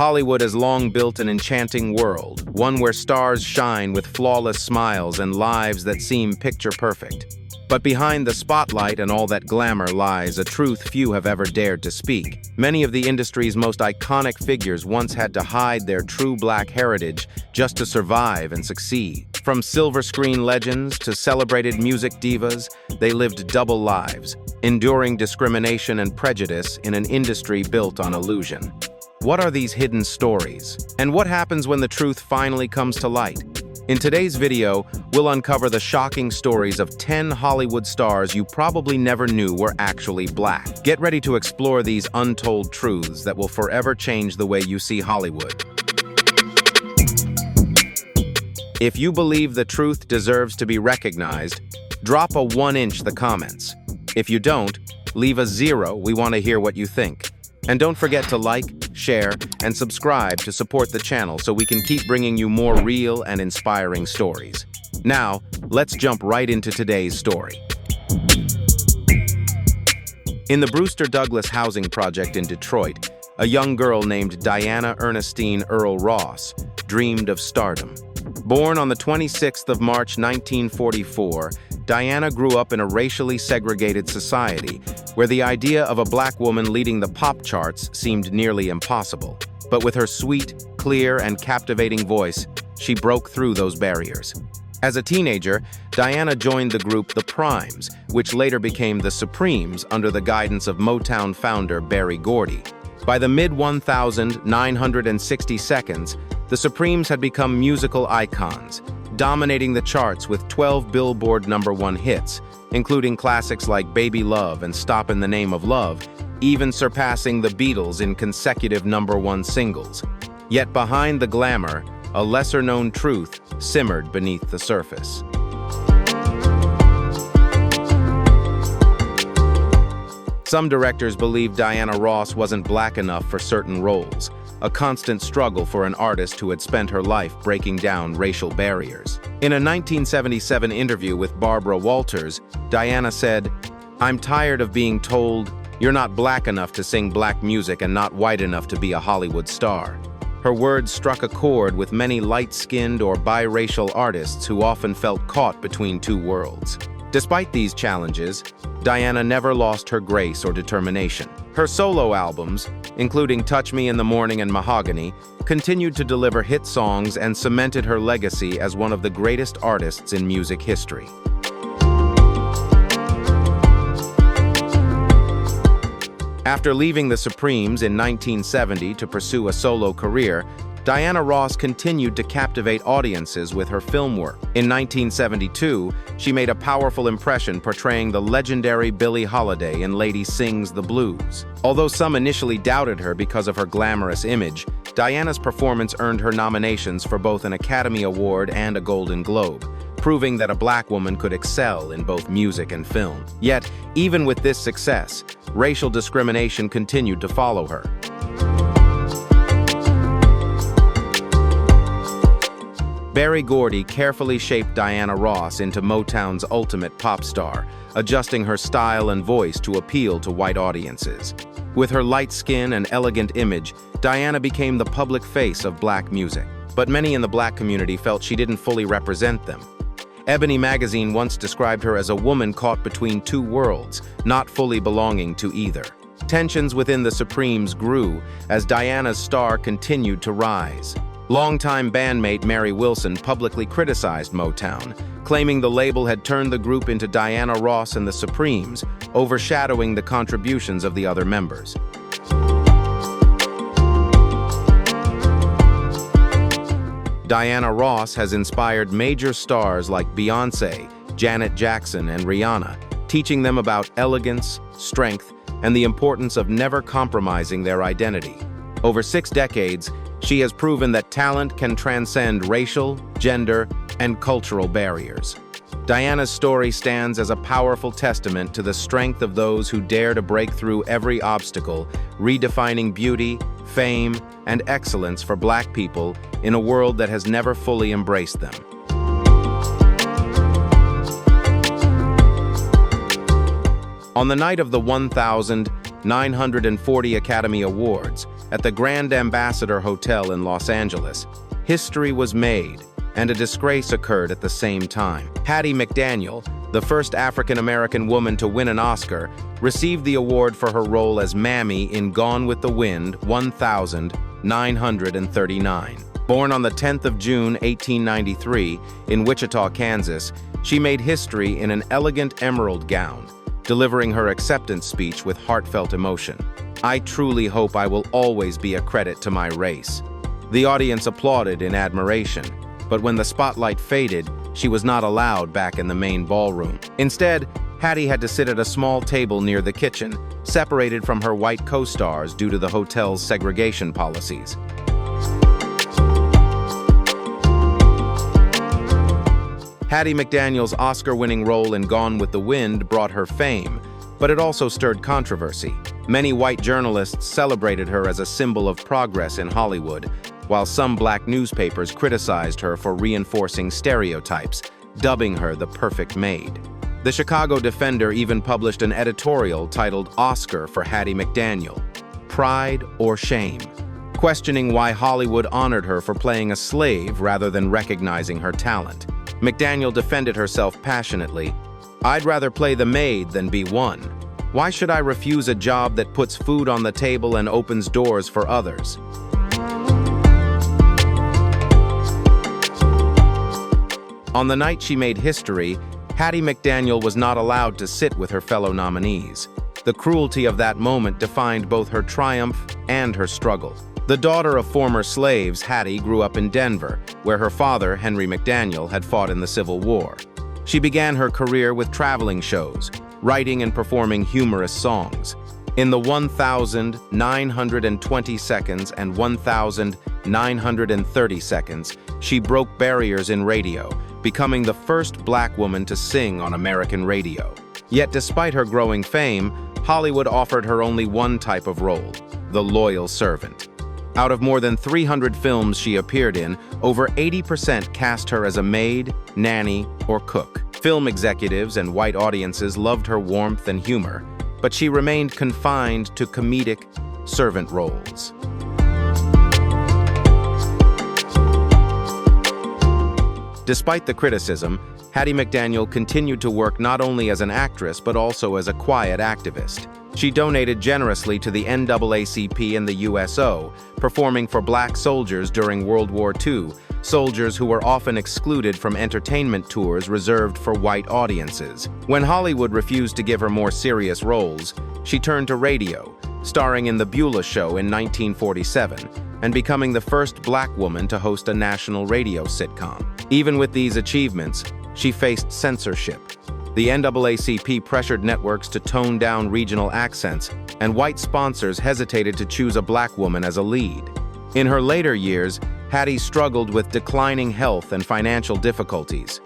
Hollywood has long built an enchanting world, one where stars shine with flawless smiles and lives that seem picture-perfect. But behind the spotlight and all that glamour lies a truth few have ever dared to speak. Many of the industry's most iconic figures once had to hide their true black heritage just to survive and succeed. From silver screen legends to celebrated music divas, they lived double lives, enduring discrimination and prejudice in an industry built on illusion. What are these hidden stories? And what happens when the truth finally comes to light? In today's video, we'll uncover the shocking stories of 10 Hollywood stars you probably never knew were actually black. Get ready to explore these untold truths that will forever change the way you see Hollywood. If you believe the truth deserves to be recognized, drop a 1-inch in the comments. If you don't, leave a 0. We want to hear what you think. And don't forget to like, share, and subscribe to support the channel so we can keep bringing you more real and inspiring stories. Now, let's jump right into today's story. In the Brewster Douglas housing project in Detroit, a young girl named Diana Ernestine Earl Ross dreamed of stardom. Born on the 26th of March 1944, Diana grew up in a racially segregated society where the idea of a black woman leading the pop charts seemed nearly impossible. But with her sweet, clear, and captivating voice, she broke through those barriers. As a teenager, Diana joined the group The Primes, which later became The Supremes under the guidance of Motown founder Berry Gordy. By the mid-1960s, The Supremes had become musical icons, dominating the charts with 12 Billboard #1 hits, including classics like Baby Love and Stop in the Name of Love, even surpassing the Beatles in consecutive #1 singles. Yet behind the glamour, a lesser-known truth simmered beneath the surface. Some directors believed Diana Ross wasn't black enough for certain roles, a constant struggle for an artist who had spent her life breaking down racial barriers. In a 1977 interview with Barbara Walters, Diana said, "I'm tired of being told, you're not black enough to sing black music and not white enough to be a Hollywood star." Her words struck a chord with many light-skinned or biracial artists who often felt caught between two worlds. Despite these challenges, Diana never lost her grace or determination. Her solo albums, including Touch Me in the Morning and Mahogany, continued to deliver hit songs and cemented her legacy as one of the greatest artists in music history. After leaving the Supremes in 1970 to pursue a solo career, Diana Ross continued to captivate audiences with her film work. In 1972, she made a powerful impression portraying the legendary Billie Holiday in Lady Sings the Blues. Although some initially doubted her because of her glamorous image, Diana's performance earned her nominations for both an Academy Award and a Golden Globe, proving that a black woman could excel in both music and film. Yet, even with this success, racial discrimination continued to follow her. Berry Gordy carefully shaped Diana Ross into Motown's ultimate pop star, adjusting her style and voice to appeal to white audiences. With her light skin and elegant image, Diana became the public face of black music. But many in the black community felt she didn't fully represent them. Ebony magazine once described her as a woman caught between two worlds, not fully belonging to either. Tensions within the Supremes grew as Diana's star continued to rise. Longtime bandmate Mary Wilson publicly criticized Motown, claiming the label had turned the group into Diana Ross and the Supremes, overshadowing the contributions of the other members. Diana Ross has inspired major stars like Beyoncé, Janet Jackson, and Rihanna, teaching them about elegance, strength, and the importance of never compromising their identity. Over 6 decades, she has proven that talent can transcend racial, gender, and cultural barriers. Diana's story stands as a powerful testament to the strength of those who dare to break through every obstacle, redefining beauty, fame, and excellence for black people in a world that has never fully embraced them. On the night of the 1,940 Academy Awards, at the Grand Ambassador Hotel in Los Angeles, history was made, and a disgrace occurred at the same time. Hattie McDaniel, the first African-American woman to win an Oscar, received the award for her role as Mammy in Gone with the Wind 1939. Born on the 10th of June, 1893, in Wichita, Kansas, she made history in an elegant emerald gown, delivering her acceptance speech with heartfelt emotion. "I truly hope I will always be a credit to my race." The audience applauded in admiration, but when the spotlight faded, she was not allowed back in the main ballroom. Instead, Hattie had to sit at a small table near the kitchen, separated from her white co-stars due to the hotel's segregation policies. Hattie McDaniel's Oscar-winning role in Gone with the Wind brought her fame, but it also stirred controversy. Many white journalists celebrated her as a symbol of progress in Hollywood, while some black newspapers criticized her for reinforcing stereotypes, dubbing her the perfect maid. The Chicago Defender even published an editorial titled "Oscar for Hattie McDaniel, Pride or Shame?" questioning why Hollywood honored her for playing a slave rather than recognizing her talent. McDaniel defended herself passionately. "I'd rather play the maid than be one. Why should I refuse a job that puts food on the table and opens doors for others?" On the night she made history, Hattie McDaniel was not allowed to sit with her fellow nominees. The cruelty of that moment defined both her triumph and her struggle. The daughter of former slaves, Hattie grew up in Denver, where her father, Henry McDaniel, had fought in the Civil War. She began her career with traveling shows, writing and performing humorous songs. In the 1,920 seconds and 1,930 seconds, she broke barriers in radio, becoming the first black woman to sing on American radio. Yet despite her growing fame, Hollywood offered her only one type of role: the loyal servant. Out of more than 300 films she appeared in, over 80% cast her as a maid, nanny, or cook. Film executives and white audiences loved her warmth and humor, but she remained confined to comedic servant roles. Despite the criticism, Hattie McDaniel continued to work not only as an actress but also as a quiet activist. She donated generously to the NAACP and the USO, performing for black soldiers during World War II, soldiers who were often excluded from entertainment tours reserved for white audiences. When Hollywood refused to give her more serious roles, she turned to radio, starring in The Beulah Show in 1947, and becoming the first black woman to host a national radio sitcom. Even with these achievements, she faced censorship. The NAACP pressured networks to tone down regional accents, and white sponsors hesitated to choose a black woman as a lead. In her later years, Hattie struggled with declining health and financial difficulties.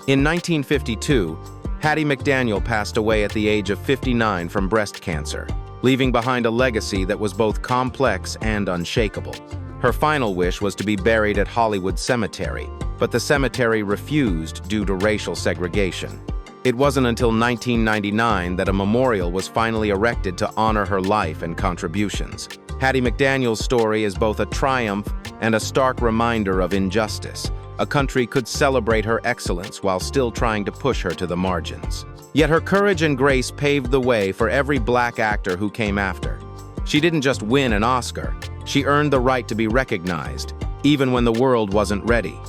In 1952, Hattie McDaniel passed away at the age of 59 from breast cancer, leaving behind a legacy that was both complex and unshakable. Her final wish was to be buried at Hollywood Cemetery, but the cemetery refused due to racial segregation. It wasn't until 1999 that a memorial was finally erected to honor her life and contributions. Hattie McDaniel's story is both a triumph and a stark reminder of injustice. A country could celebrate her excellence while still trying to push her to the margins. Yet her courage and grace paved the way for every black actor who came after. She didn't just win an Oscar, she earned the right to be recognized, even when the world wasn't ready.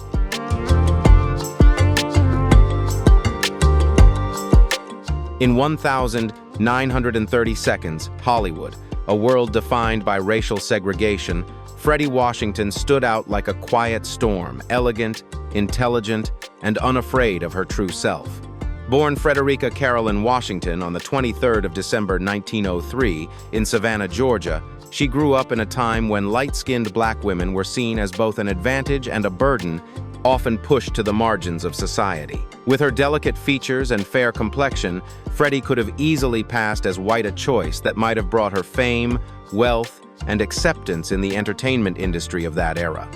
In 1,930 seconds, Hollywood, a world defined by racial segregation, Fredi Washington stood out like a quiet storm, elegant, intelligent, and unafraid of her true self. Born Frederica Carolyn Washington on the 23rd of December 1903 in Savannah, Georgia, she grew up in a time when light-skinned black women were seen as both an advantage and a burden, often pushed to the margins of society. With her delicate features and fair complexion, Fredi could have easily passed as white a choice that might have brought her fame, wealth, and acceptance in the entertainment industry of that era.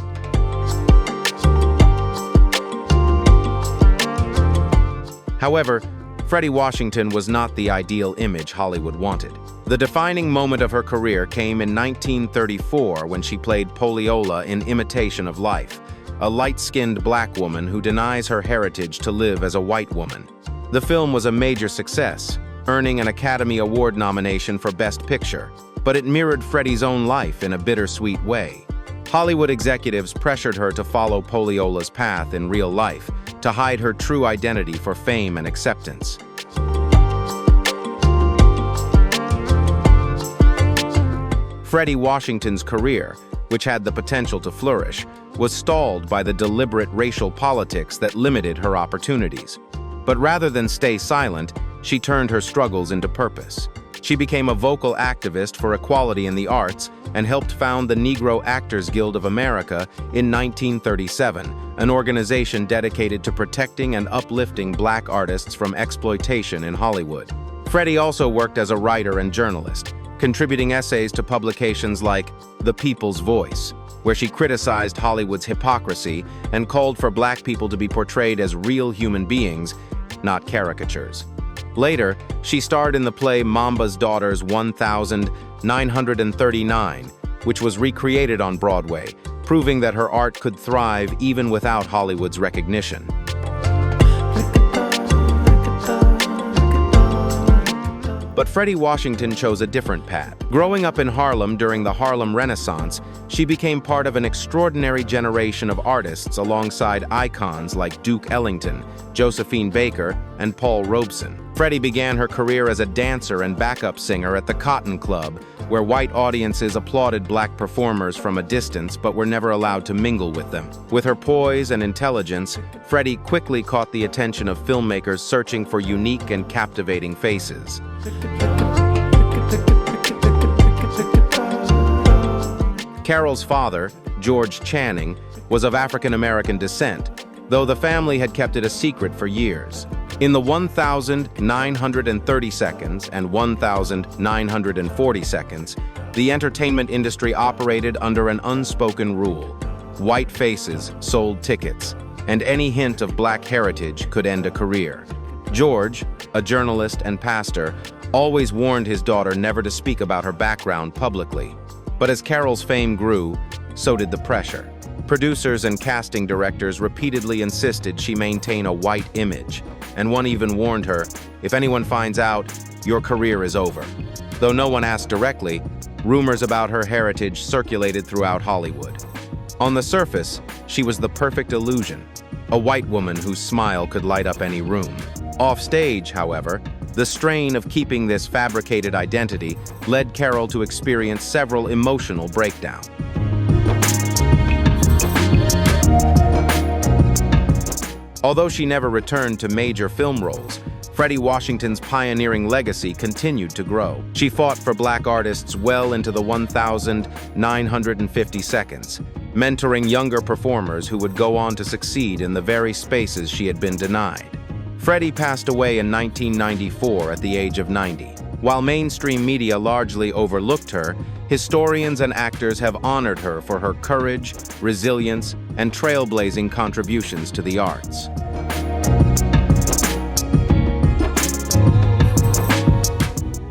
However, Fredi Washington was not the ideal image Hollywood wanted. The defining moment of her career came in 1934 when she played Poliola in Imitation of Life, a light-skinned black woman who denies her heritage to live as a white woman. The film was a major success, earning an Academy Award nomination for Best Picture, but it mirrored Fredi's own life in a bittersweet way. Hollywood executives pressured her to follow Poliola's path in real life, to hide her true identity for fame and acceptance. Fredi Washington's career, which had the potential to flourish, was stalled by the deliberate racial politics that limited her opportunities. But rather than stay silent, she turned her struggles into purpose. She became a vocal activist for equality in the arts and helped found the Negro Actors Guild of America in 1937, an organization dedicated to protecting and uplifting black artists from exploitation in Hollywood. Fredi also worked as a writer and journalist, contributing essays to publications like The People's Voice, where she criticized Hollywood's hypocrisy and called for black people to be portrayed as real human beings, not caricatures. Later, she starred in the play Mamba's Daughters 1939, which was recreated on Broadway, proving that her art could thrive even without Hollywood's recognition. But Fredi Washington chose a different path. Growing up in Harlem during the Harlem Renaissance, she became part of an extraordinary generation of artists alongside icons like Duke Ellington, Josephine Baker, and Paul Robeson. Fredi began her career as a dancer and backup singer at the Cotton Club, where white audiences applauded black performers from a distance but were never allowed to mingle with them. With her poise and intelligence, Fredi quickly caught the attention of filmmakers searching for unique and captivating faces. Carol's father, George Channing, was of African-American descent, though the family had kept it a secret for years. In the 1,930 seconds and 1,940 seconds, the entertainment industry operated under an unspoken rule. White faces sold tickets, and any hint of black heritage could end a career. George, a journalist and pastor, always warned his daughter never to speak about her background publicly. But as Carol's fame grew, so did the pressure. Producers and casting directors repeatedly insisted she maintain a white image, and one even warned her, if anyone finds out, your career is over. Though no one asked directly, rumors about her heritage circulated throughout Hollywood. On the surface, she was the perfect illusion, a white woman whose smile could light up any room. Off stage, however, the strain of keeping this fabricated identity led Carol to experience several emotional breakdowns. Although she never returned to major film roles, Fredi Washington's pioneering legacy continued to grow. She fought for black artists well into the 1,950 seconds, mentoring younger performers who would go on to succeed in the very spaces she had been denied. Fredi passed away in 1994 at the age of 90. While mainstream media largely overlooked her, historians and actors have honored her for her courage, resilience, and trailblazing contributions to the arts.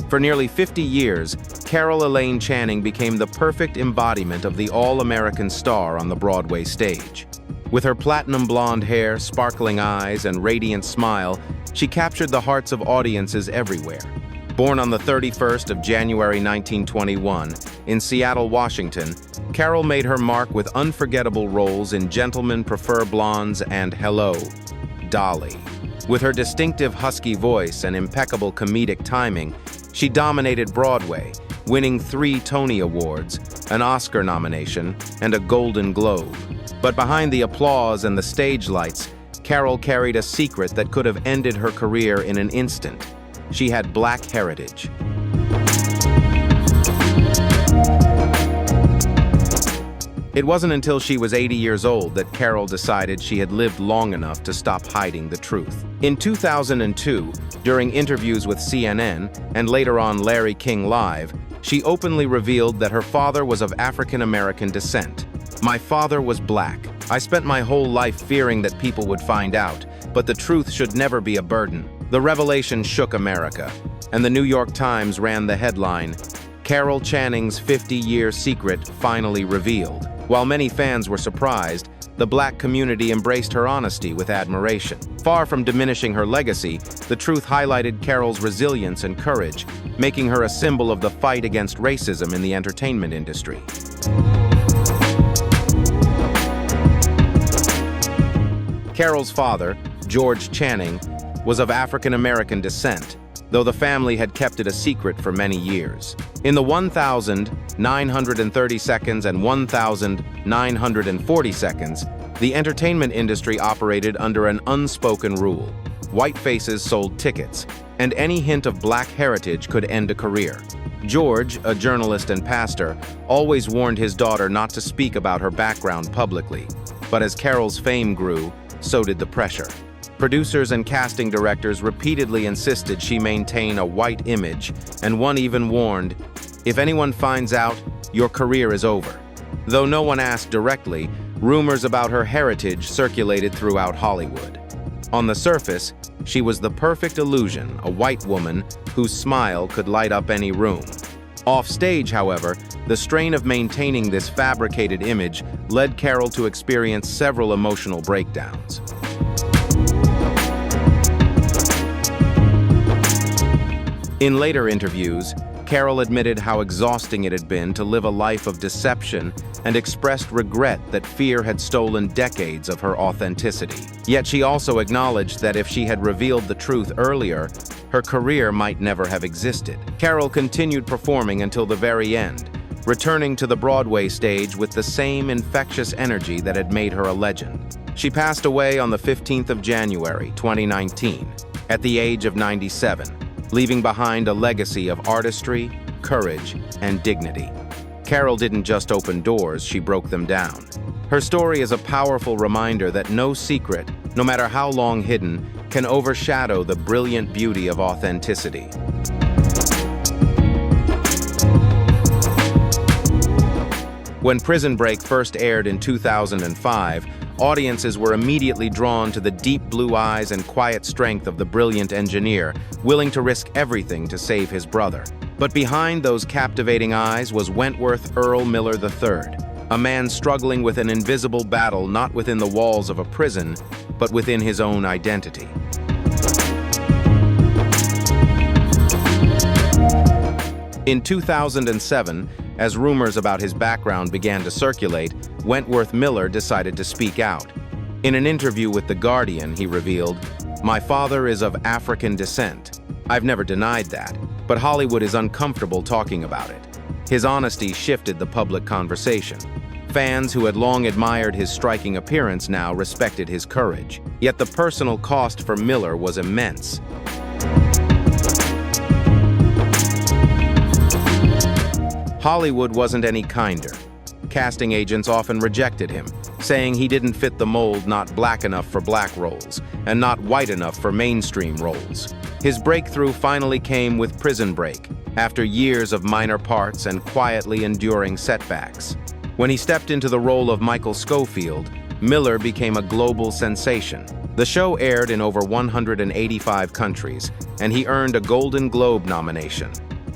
For nearly 50 years, Carol Elaine Channing became the perfect embodiment of the all-American star on the Broadway stage. With her platinum blonde hair, sparkling eyes, and radiant smile, she captured the hearts of audiences everywhere. Born on the 31st of January 1921 in Seattle, Washington, Carol made her mark with unforgettable roles in Gentlemen Prefer Blondes and Hello, Dolly. With her distinctive husky voice and impeccable comedic timing, she dominated Broadway, winning 3 Tony Awards, an Oscar nomination, and a Golden Globe. But behind the applause and the stage lights, Carol carried a secret that could have ended her career in an instant. She had black heritage. It wasn't until she was 80 years old that Carol decided she had lived long enough to stop hiding the truth. In 2002, during interviews with CNN and later on Larry King Live, she openly revealed that her father was of African-American descent. "My father was black. I spent my whole life fearing that people would find out, but the truth should never be a burden. The revelation shook America, and the New York Times ran the headline, "Carol Channing's 50-year secret finally revealed." While many fans were surprised, the Black community embraced her honesty with admiration. Far from diminishing her legacy, the truth highlighted Carol's resilience and courage, making her a symbol of the fight against racism in the entertainment industry. Carol's father, George Channing, was of African-American descent, though the family had kept it a secret for many years. In the 1,930 seconds and 1,940 seconds, the entertainment industry operated under an unspoken rule. White faces sold tickets, and any hint of Black heritage could end a career. George, a journalist and pastor, always warned his daughter not to speak about her background publicly. But as Carol's fame grew, so did the pressure. Producers and casting directors repeatedly insisted she maintain a white image, and one even warned, "If anyone finds out, your career is over." Though no one asked directly, rumors about her heritage circulated throughout Hollywood. On the surface, she was the perfect illusion, a white woman whose smile could light up any room. Off stage, however, the strain of maintaining this fabricated image led Carol to experience several emotional breakdowns. In later interviews, Carol admitted how exhausting it had been to live a life of deception and expressed regret that fear had stolen decades of her authenticity. Yet she also acknowledged that if she had revealed the truth earlier, her career might never have existed. Carol continued performing until the very end, returning to the Broadway stage with the same infectious energy that had made her a legend. She passed away on the 15th of January, 2019, at the age of 97. Leaving behind a legacy of artistry, courage, and dignity. Carol didn't just open doors, she broke them down. Her story is a powerful reminder that no secret, no matter how long hidden, can overshadow the brilliant beauty of authenticity. When Prison Break first aired in 2005, audiences were immediately drawn to the deep blue eyes and quiet strength of the brilliant engineer, willing to risk everything to save his brother. But behind those captivating eyes was Wentworth Miller III, a man struggling with an invisible battle not within the walls of a prison, but within his own identity. In 2007, as rumors about his background began to circulate, Wentworth Miller decided to speak out. In an interview with The Guardian, he revealed, "My father is of African descent. I've never denied that, but Hollywood is uncomfortable talking about it." His honesty shifted the public conversation. Fans who had long admired his striking appearance now respected his courage. Yet the personal cost for Miller was immense. Hollywood wasn't any kinder. Casting agents often rejected him, saying he didn't fit the mold, not Black enough for Black roles, and not white enough for mainstream roles. His breakthrough finally came with Prison Break, after years of minor parts and quietly enduring setbacks. When he stepped into the role of Michael Scofield, Miller became a global sensation. The show aired in over 185 countries, and he earned a Golden Globe nomination.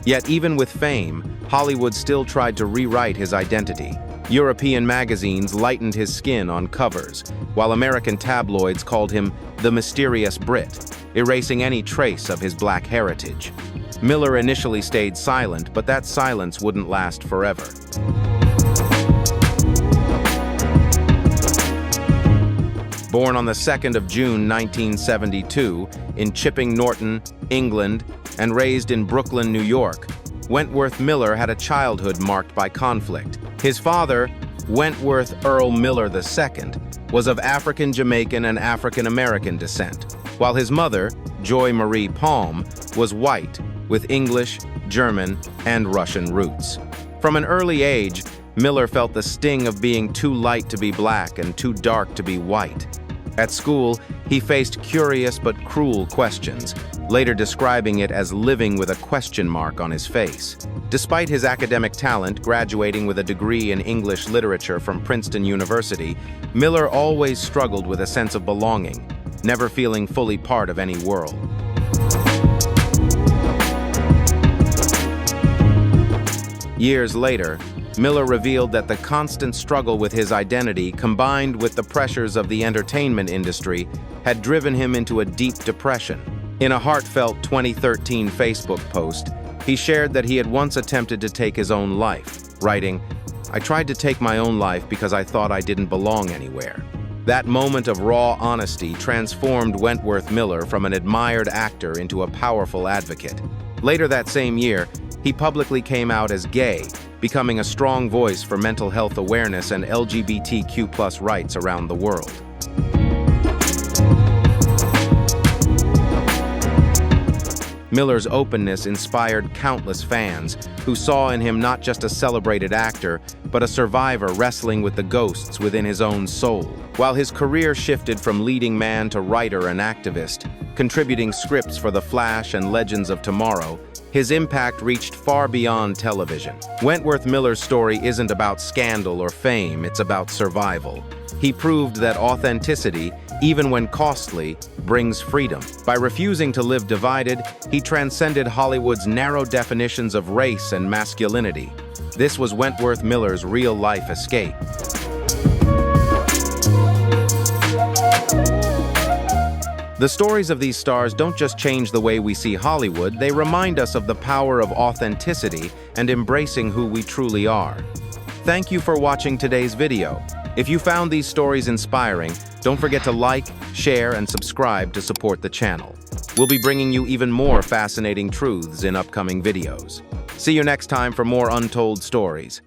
Yet even with fame, Hollywood still tried to rewrite his identity. European magazines lightened his skin on covers, while American tabloids called him the mysterious Brit, erasing any trace of his Black heritage. Miller initially stayed silent, but that silence wouldn't last forever. Born on the 2nd of June 1972 in Chipping Norton, England, and raised in Brooklyn, New York, Wentworth Miller had a childhood marked by conflict. His father, Wentworth Miller II, was of African Jamaican and African American descent, while his mother, Joy Marie Palm, was white, with English, German, and Russian roots. From an early age, Miller felt the sting of being too light to be Black and too dark to be white. At school, he faced curious but cruel questions, later describing it as living with a question mark on his face. Despite his academic talent, graduating with a degree in English literature from Princeton University, Miller always struggled with a sense of belonging, never feeling fully part of any world. Years later, Miller revealed that the constant struggle with his identity, combined with the pressures of the entertainment industry, had driven him into a deep depression. In a heartfelt 2013 Facebook post, he shared that he had once attempted to take his own life, writing, "I tried to take my own life because I thought I didn't belong anywhere." That moment of raw honesty transformed Wentworth Miller from an admired actor into a powerful advocate. Later that same year, he publicly came out as gay, becoming a strong voice for mental health awareness and LGBTQ+ rights around the world. Miller's openness inspired countless fans who saw in him not just a celebrated actor, but a survivor wrestling with the ghosts within his own soul. While his career shifted from leading man to writer and activist, contributing scripts for The Flash and Legends of Tomorrow, his impact reached far beyond television. Wentworth Miller's story isn't about scandal or fame, it's about survival. He proved that authenticity, even when costly, brings freedom. By refusing to live divided, he transcended Hollywood's narrow definitions of race and masculinity. This was Wentworth Miller's real-life escape. The stories of these stars don't just change the way we see Hollywood, they remind us of the power of authenticity and embracing who we truly are. Thank you for watching today's video. If you found these stories inspiring, don't forget to like, share, and subscribe to support the channel. We'll be bringing you even more fascinating truths in upcoming videos. See you next time for more untold stories.